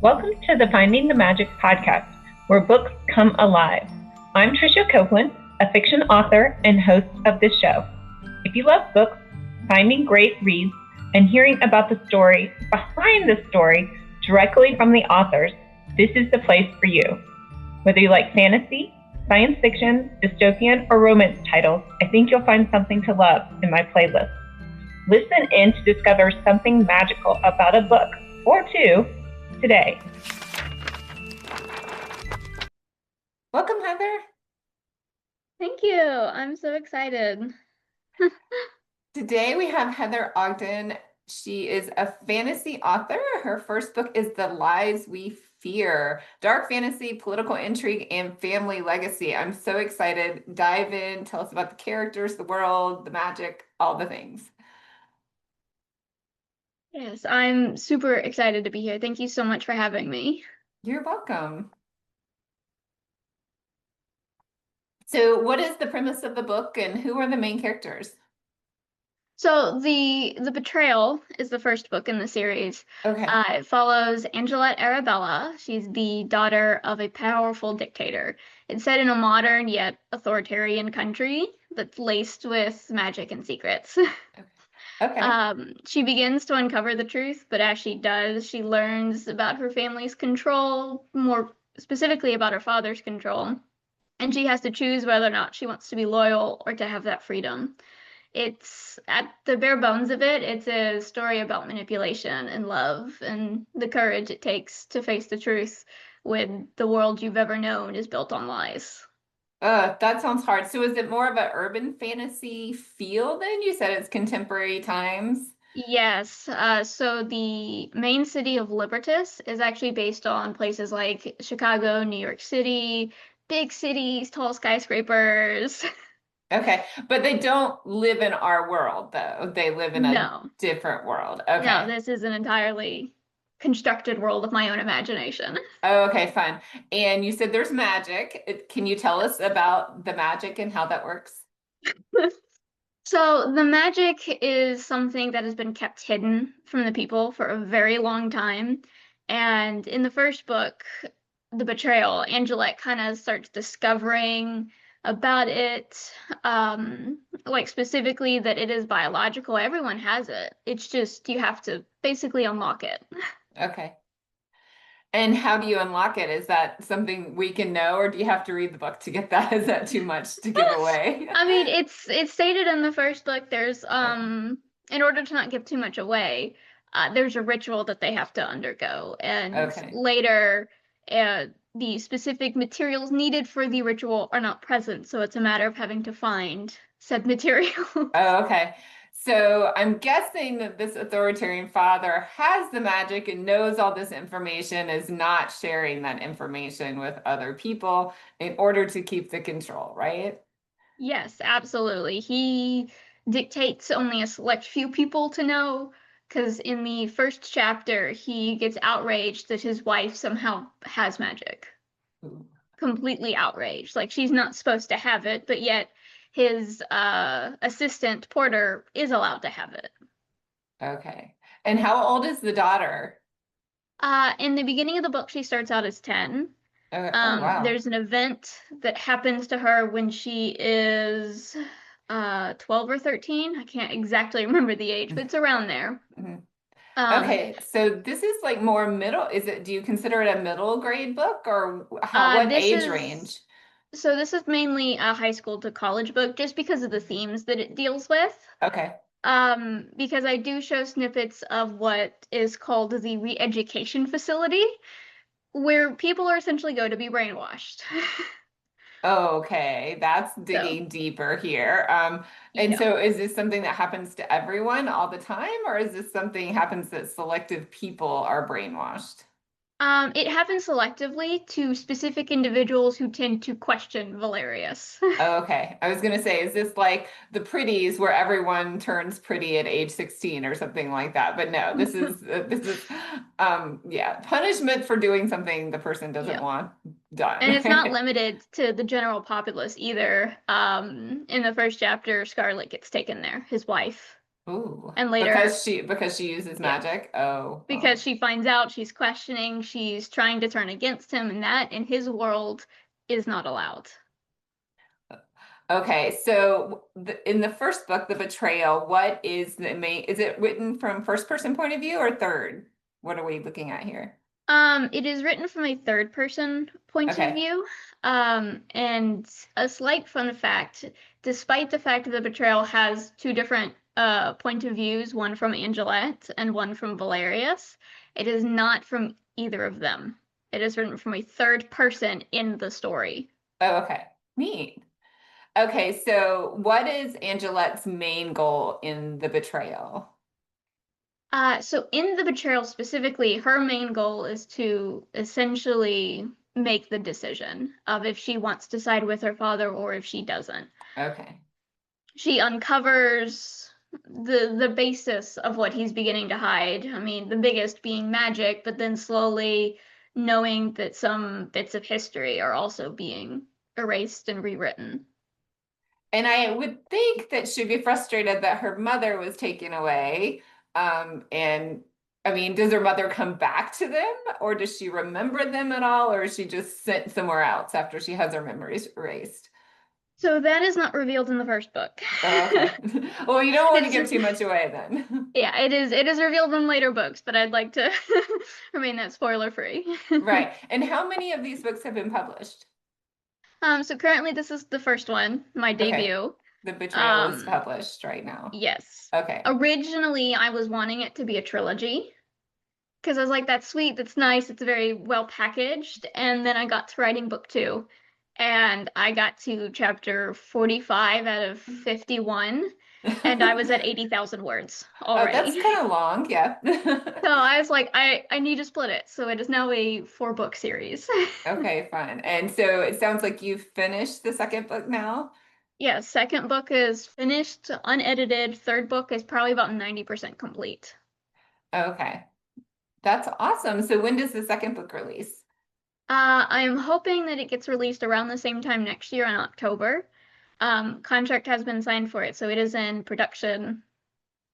Welcome to the Finding the Magic podcast, where books come alive. I'm Tricia Copeland, a fiction author and host of this show. If you love books, finding great reads, and hearing about the story behind the story directly from the authors, this is the place for you. Whether you like fantasy, science fiction, dystopian, or romance titles, I think you'll find something to love in my playlist. Listen in to discover something magical about a book or two today. Welcome, Heather. Thank you. I'm so excited. Today we have Heather Ogden. She is a fantasy author. Her first book is The Lies We Fear, dark fantasy, political intrigue, and family legacy. I'm so excited. Dive in, tell us about the characters, the world, the magic, all the things. Yes, I'm super excited to be here. Thank you so much for having me. You're welcome. So what is the premise of the book and who are the main characters? So the Betrayal is the first book in the series. Okay. It follows Angelette Arabella. She's the daughter of a powerful dictator. It's set in a modern yet authoritarian country that's laced with magic and secrets. Okay. She begins to uncover the truth, but as she does, she learns about her family's control, more specifically about her father's control, and she has to choose whether or not she wants to be loyal or to have that freedom. It's at the bare bones of it, it's a story about manipulation and love and the courage it takes to face the truth when the world you've ever known is built on lies. That sounds hard. So is it more of an urban fantasy feel then? You said it's contemporary times. Yes, so the main city of Libertas is actually based on places like Chicago, New York City, big cities, tall skyscrapers. Okay. But they don't live in our world though. They live in a No, different world. no, Okay. this is an entirely constructed world of my own imagination. Oh, okay, fine. And you said there's magic. Can you tell us about the magic and how that works? So the magic is something that has been kept hidden from the people for a very long time. And in the first book, The Betrayal, Angelette kind of starts discovering about it, like specifically that it is biological. Everyone has it. It's just you have to basically unlock it. Okay. And how do you unlock it? Is that something we can know, or do you have to read the book to get that? Is that too much to give away? I mean, it's stated in the first book. There's Okay. in order to not give too much away, there's a ritual that they have to undergo, and Okay. later, the specific materials needed for the ritual are not present, so it's a matter of having to find said material. Oh, okay. So I'm guessing that this authoritarian father has the magic and knows all this information, is not sharing that information with other people in order to keep the control, right? Yes, absolutely. He dictates only a select few people to know, because in the first chapter, he gets outraged that his wife somehow has magic. Ooh. Completely outraged. Like she's not supposed to have it, but yet his assistant Porter is allowed to have it. Okay. And how old is the daughter? In the beginning of the book, she starts out as 10. Oh, wow. There's an event that happens to her when she is 12 or 13. I can't exactly remember the age, but it's around there. Mhm. Um, Okay, so this is like more middle. Do you consider it a middle grade book or what this age is range? so this is mainly a high school to college book just because of the themes that it deals with. Okay. Because I do show snippets of what is called the re-education facility, where people are essentially go to be brainwashed. Okay, that's So, digging deeper here. And yeah. so is this something that happens to everyone all the time, or is this something happens that selective people are brainwashed? It happens selectively to specific individuals who tend to question Valerius. Okay, I was gonna say, is this like the pretties where everyone turns pretty at age 16 or something like that? But no, this is yeah, punishment for doing something the person doesn't Yeah. want And done. it's not limited to the general populace either. In the first chapter, Scarlet gets taken there, his wife. Ooh, And later, because she uses yeah, magic. Oh, because oh. she finds out, she's questioning, she's trying to turn against him, and that in his world is not allowed. Okay, so in the first book, The Betrayal, what is the main, is it written from first person point of view or third? What are we looking at here? It is written from a third person point of Okay. view. And a slight fun fact, despite the fact that the betrayal has two different point of views, one from Angelette and one from Valerius, it is not from either of them. It is written from a third person in the story. Oh, okay. Neat. Okay, so what is Angelette's main goal in The Betrayal? So in the betrayal specifically, her main goal is to essentially make the decision of if she wants to side with her father or if she doesn't. Okay. She uncovers the basis of what he's beginning to hide. I mean, the biggest being magic, but then slowly knowing that some bits of history are also being erased and rewritten. And I would think that she'd be frustrated that her mother was taken away. And I mean, does her mother come back to them, or does she remember them at all, or is she just sent somewhere else after she has her memories erased? So that is not revealed in the first book. Oh, okay. Well, you don't want to It's give too much away then. yeah, it is revealed in later books, but I'd like to remain that spoiler free. Right. And how many of these books have been published? So currently this is the first one, my Okay. debut. The Betrayal is Um, published right now. yes. Okay. Originally, I was wanting it to be a trilogy because I was like, that's sweet, that's nice, it's very well packaged. And then I got to writing book two, and I got to chapter 45 out of 51, and I was at 80,000 words Oh, that's already. kind of long, yeah. So I was like, I need to split it. So it is now a four-book series. Okay, fun. And so it sounds like you've finished the second book now. Yeah, second book is finished, unedited. Third book is probably about 90% complete. Okay, that's awesome. So when does the second book release? I am hoping that it gets released around the same time next year in October. Contract has been signed for it, so it is in production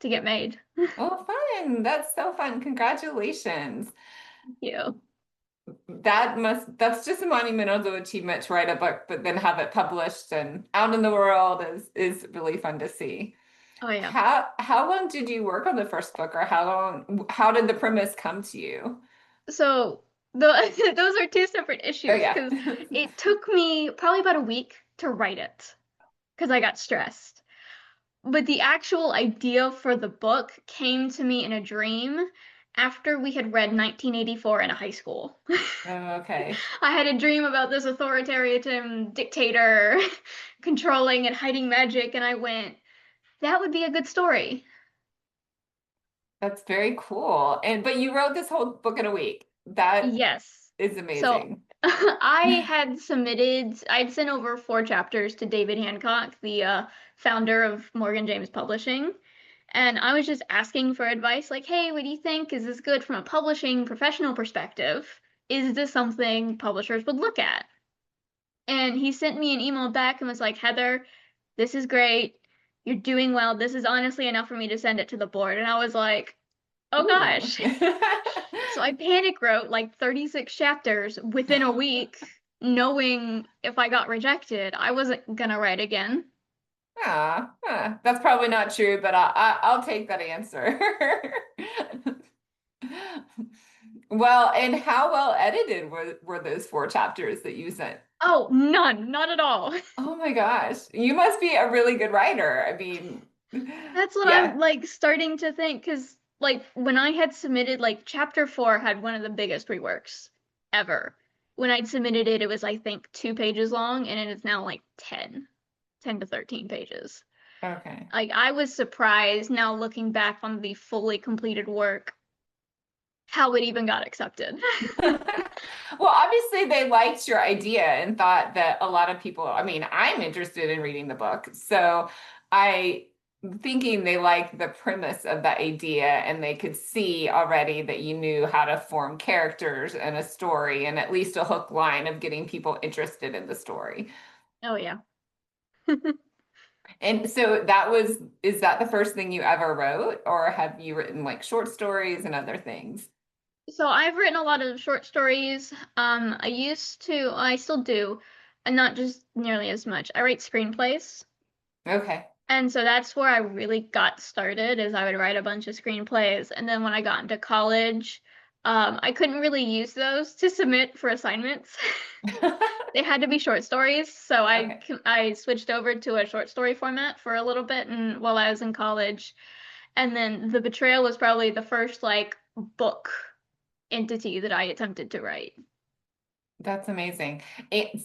to get made. Oh, fun. That's so fun. Congratulations. Thank you. That's just a monumental achievement to write a book, but then have it published and out in the world is really fun to see. Oh yeah. How long did you work on the first book, or how did the premise come to you? So those are two separate Oh issues yeah. because it took me probably about a week to write it because I got stressed. But the actual idea for the book came to me in a dream after we had read 1984 in a high school. Oh, okay. I had a dream about this authoritarian dictator controlling and hiding magic, and I went, that would be a good story. That's very cool. And but you wrote this whole book in a week. That Yes. is So amazing. I'd sent over four chapters to David Hancock, the founder of Morgan James Publishing. And I was just asking for advice, like, hey, what do you think? Is this good from a publishing professional perspective? Is this something publishers would look at? And he sent me an email back and was like, Heather, this is great. You're doing well. This is honestly enough for me to send it to the board. And I was like, oh Ooh. gosh. So I panic wrote like 36 chapters within a week, knowing if I got rejected, I wasn't gonna write again. That's probably not true, but I'll take that answer. Well, and how well edited were those four chapters that you sent? Oh, none, not at all. Oh my gosh, you must be a really good writer. I mean, That's what I'm yeah. like starting to think, because like when I had submitted, like chapter four had one of the biggest reworks ever. When I'd submitted it, it was I think 2 pages long, and it is now like 10 to 13 pages. Okay. Like I was surprised now looking back on the fully completed work, how it even got accepted. Well, obviously they liked your idea and thought that a lot of people, I mean, I'm interested in reading the book. So I thinking they liked the premise of that idea and they could see already that you knew how to form characters and a story and at least a hook line of getting people interested in the story. Oh yeah. And so is that the first thing you ever wrote, or have you written like short stories and other things? So I've written a lot of short stories. I still do, and not just nearly as much. I write screenplays. Okay. And so that's where I really got started, is I would write a bunch of screenplays. And then when I got into college, I couldn't really use those to submit for assignments. They had to be short stories, so Okay. I switched over to a short story format for a little bit and while I was in college. And then The Betrayal was probably the first like book entity that I attempted to write. That's amazing.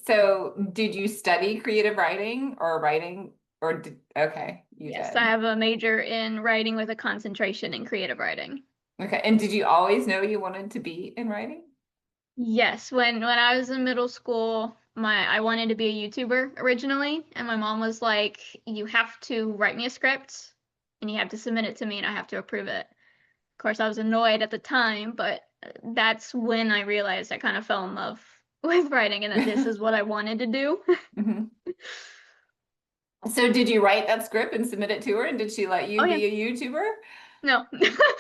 So did you study creative writing or writing okay, you Yes, I did. have a major in writing with a concentration in creative writing. Okay. And did you always know you wanted to be in writing? Yes, when I was in middle school, my I wanted to be a YouTuber originally, and my mom was like, "You have to write me a script, and you have to submit it to me, and I have to approve it." Of course, I was annoyed at the time, but that's when I realized I kind of fell in love with writing and that this is what I wanted to do. Mhm. So did you write that script and submit it to her? And did she let Oh you yeah, be a YouTuber? no.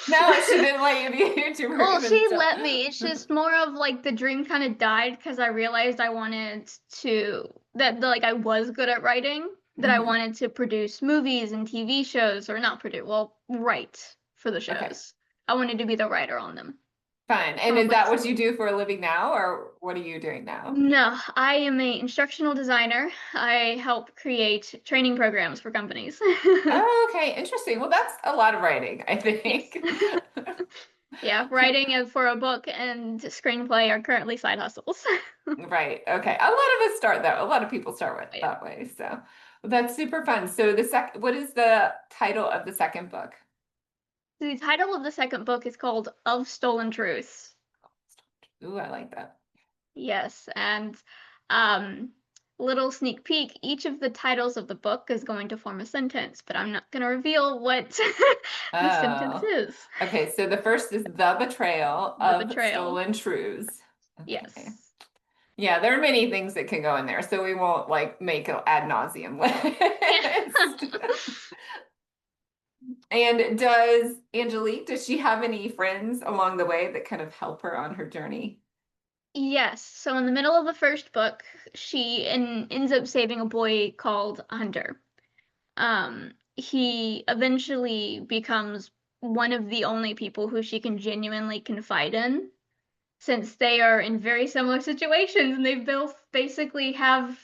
No, she didn't let you be a YouTuber Well, even she still. let me. It's just more of like the dream kind of died because I realized I wanted to like I was good at writing, that I Mhm. wanted to produce movies and TV shows, or not produce, well, write for the Okay, shows. I wanted to be the writer on them. fine. And Come up is with the that what you story. do for a living now, or what are you doing now? No, I am a instructional designer. I help create training programs for companies. Oh, okay, interesting. Well, that's a lot of writing, I Yes. think. Yeah, writing for a book and screenplay are currently side hustles. Right. Okay. A lot of us start that. A lot of people start with Yeah. that way. So that's super fun. So what is the title of the second book? The title of the second book is called Of Stolen Truths. Ooh, I like that. Yes, and um, little sneak peek, each of the titles of the book is going to form a sentence, but I'm not going to reveal what the sentence Oh, is. okay. So the first is the betrayal The of betrayal. stolen truths. Okay. Yes. Yeah, there are many things that can go in there, so we won't like make an ad nauseum list. And does she have any friends along the way that kind of help her on her journey? Yes. So in the middle of the first book, ends up saving a boy called Hunter. He eventually becomes one of the only people who she can genuinely confide in, since they are in very similar situations and they both basically have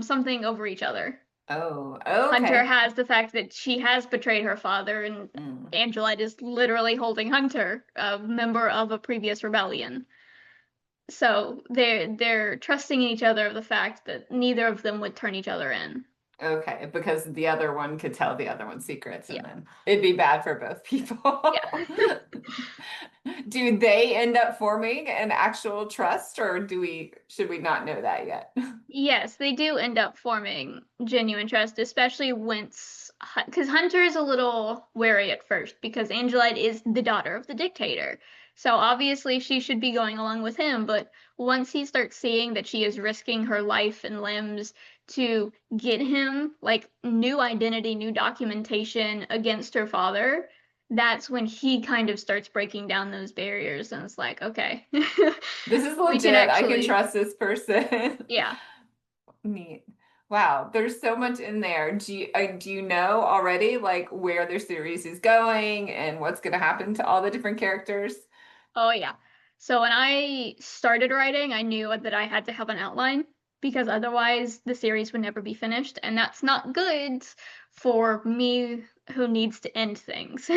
something over each other. Oh, Hunter okay. has the fact that she has betrayed her father, and Mm. Angelite is literally holding Hunter, a member of a previous rebellion. So they're trusting each other of the fact that neither of them would turn each other in. Okay, because the other one could tell the other one's secrets Yeah. and then it'd be bad for both Yeah. people. Do they end up forming an actual trust or should we not know that yet? Yes, they do end up forming genuine trust, especially once, because Hunter is a little wary at first because Angelite is the daughter of the dictator. So obviously she should be going along with him, but once he starts seeing that she is risking her life and limbs to get him like new identity, new documentation against her father, that's when he kind of starts breaking down those barriers and it's like, okay, This is we can legit. I can actually, trust this person. yeah. Neat. Wow, there's so much in there. Do you know already like where the series is going and what's going to happen to all the different characters? Oh yeah. So when I started writing, I knew that I had to have an outline because otherwise the series would never be finished, and that's not good for me who needs to end things.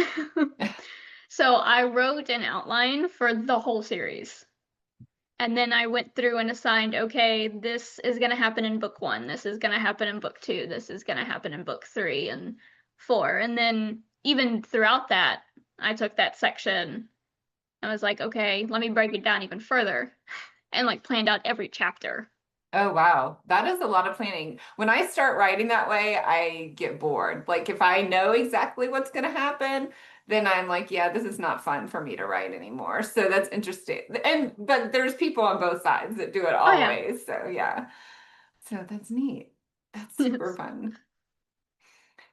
So I wrote an outline for the whole series. And then I went through and assigned, okay, this is going to happen in book 1, this is going to happen in book 2, this is going to happen in book 3 and 4. And then even throughout that, I took that section. I was like, okay, let me break it down even further and like planned out every chapter. Oh, wow. That is a lot of planning. When I start writing that way, I get bored. Like if I know exactly what's going to happen, then I'm like, yeah, this is not fun for me to write anymore. So that's interesting. But there's people on both sides that do it Oh yeah. always. So yeah. So that's neat. That's super fun.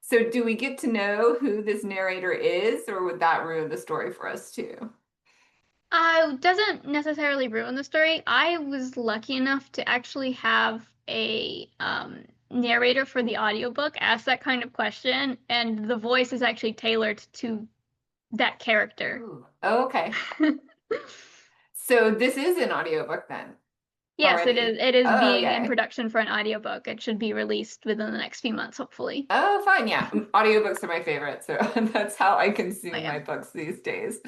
So do we get to know who this narrator is, or would that ruin the story for us too? Doesn't necessarily ruin the story. I was lucky enough to actually have a narrator for the audiobook ask that kind of question, and the voice is actually tailored to that character. Ooh, okay. So this is an audiobook then? Yes, Already? it is. It is Oh, being in yay. production for an audiobook. It should be released within the next few months, hopefully. Oh, fine. Yeah. Audiobooks are my favorite. So that's how I consume Oh, yeah. my books these days.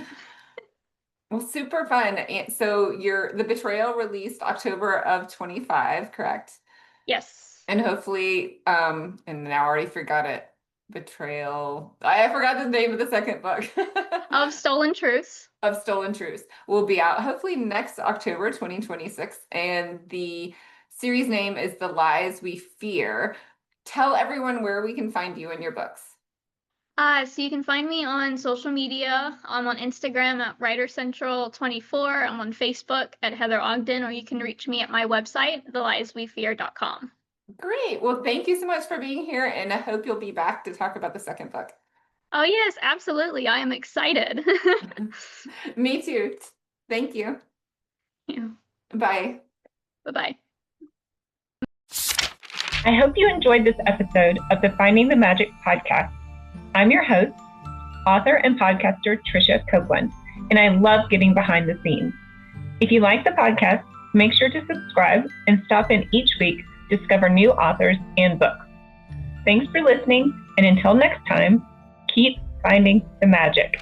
Well, super fun. And so the Betrayal released October of 25, correct? Yes. And hopefully, and now I already forgot it. Betrayal. I forgot the name of the second book. Of Stolen Truths. Of Stolen Truths will be out hopefully next October 2026. And the series name is The Lies We Fear. Tell everyone where we can find you and your books. So you can find me on social media. I'm on Instagram at WriterCentral24. I'm on Facebook at Heather Ogden, or you can reach me at my website, thelieswefear.com. Great. Well, thank you so much for being here, and I hope you'll be back to talk about the second book. Oh, yes, absolutely. I am excited. Me too. Thank you. Yeah. Bye. Bye-bye. I hope you enjoyed this episode of the Finding the Magic podcast. I'm your host, author and podcaster Tricia Copeland, and I love getting behind the scenes. If you like the podcast, make sure to subscribe and stop in each week to discover new authors and books. Thanks for listening, and until next time, keep finding the magic.